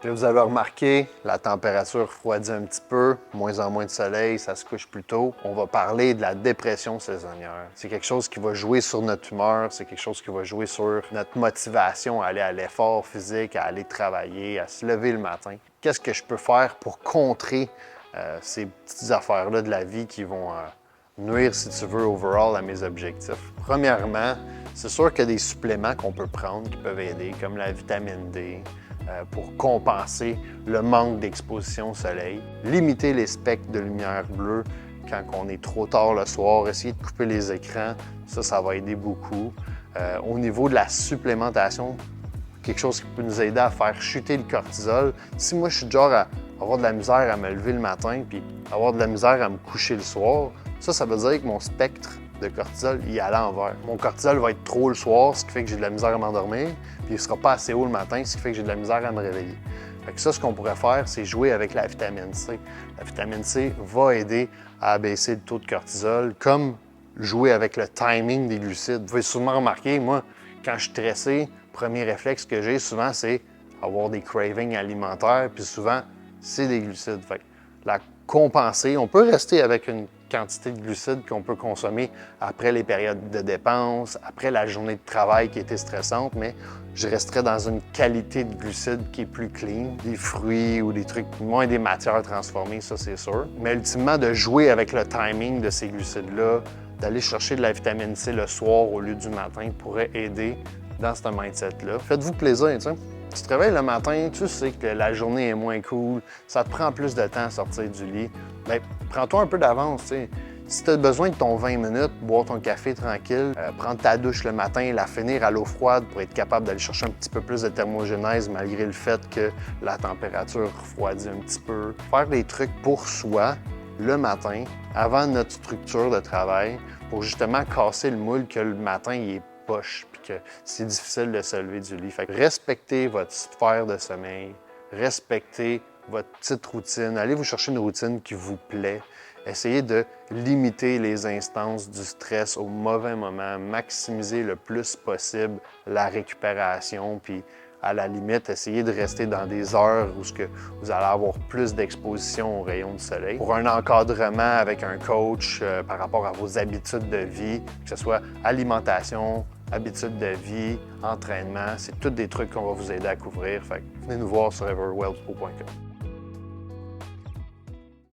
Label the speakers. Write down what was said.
Speaker 1: Puis vous avez remarqué, la température refroidit un petit peu, moins en moins de soleil, ça se couche plus tôt. On va parler de la dépression saisonnière. C'est quelque chose qui va jouer sur notre humeur, c'est quelque chose qui va jouer sur notre motivation à aller à l'effort physique, à aller travailler, à se lever le matin. Qu'est-ce que je peux faire pour contrer ces petites affaires-là de la vie qui vont nuire, si tu veux, overall à mes objectifs? Premièrement, c'est sûr qu'il y a des suppléments qu'on peut prendre qui peuvent aider, comme la vitamine D, pour compenser le manque d'exposition au soleil. Limiter les spectres de lumière bleue quand on est trop tard le soir, essayer de couper les écrans, ça va aider beaucoup. Au niveau de la supplémentation, quelque chose qui peut nous aider à faire chuter le cortisol. Si moi je suis du genre à avoir de la misère à me lever le matin puis avoir de la misère à me coucher le soir, ça veut dire que mon spectre de cortisol, il est à l'envers. Mon cortisol va être trop le soir, ce qui fait que j'ai de la misère à m'endormir, puis il ne sera pas assez haut le matin, ce qui fait que j'ai de la misère à me réveiller. Fait que ça, ce qu'on pourrait faire, c'est jouer avec la vitamine C. La vitamine C va aider à abaisser le taux de cortisol, comme jouer avec le timing des glucides. Vous pouvez souvent remarquer, moi, quand je suis stressé, le premier réflexe que j'ai souvent, c'est avoir des cravings alimentaires, puis souvent, c'est des glucides. Fait que la compenser, on peut rester avec une quantité de glucides qu'on peut consommer après les périodes de dépenses, après la journée de travail qui était stressante, mais je resterai dans une qualité de glucides qui est plus clean, des fruits ou des trucs, moins des matières transformées, ça c'est sûr. Mais ultimement, de jouer avec le timing de ces glucides-là, d'aller chercher de la vitamine C le soir au lieu du matin pourrait aider dans ce mindset-là. Faites-vous plaisir, tu sais. Tu te réveilles le matin, tu sais que la journée est moins cool, ça te prend plus de temps à sortir du lit. Bien, prends-toi un peu d'avance, tu sais. Si tu as besoin de ton 20 minutes, boire ton café tranquille, prendre ta douche le matin, la finir à l'eau froide pour être capable d'aller chercher un petit peu plus de thermogénèse malgré le fait que la température refroidit un petit peu. Faire des trucs pour soi le matin, avant notre structure de travail, pour justement casser le moule que le matin, il est poche puis que c'est difficile de se lever du lit. Fait que respectez votre sphère de sommeil, respectez votre petite routine, allez vous chercher une routine qui vous plaît. Essayez de limiter les instances du stress au mauvais moment, maximiser le plus possible la récupération, puis à la limite, essayez de rester dans des heures où vous allez avoir plus d'exposition aux rayons du soleil. Pour un encadrement avec un coach par rapport à vos habitudes de vie, que ce soit alimentation, habitudes de vie, entraînement, c'est tous des trucs qu'on va vous aider à couvrir. Fait que venez nous voir sur everwellspo.com.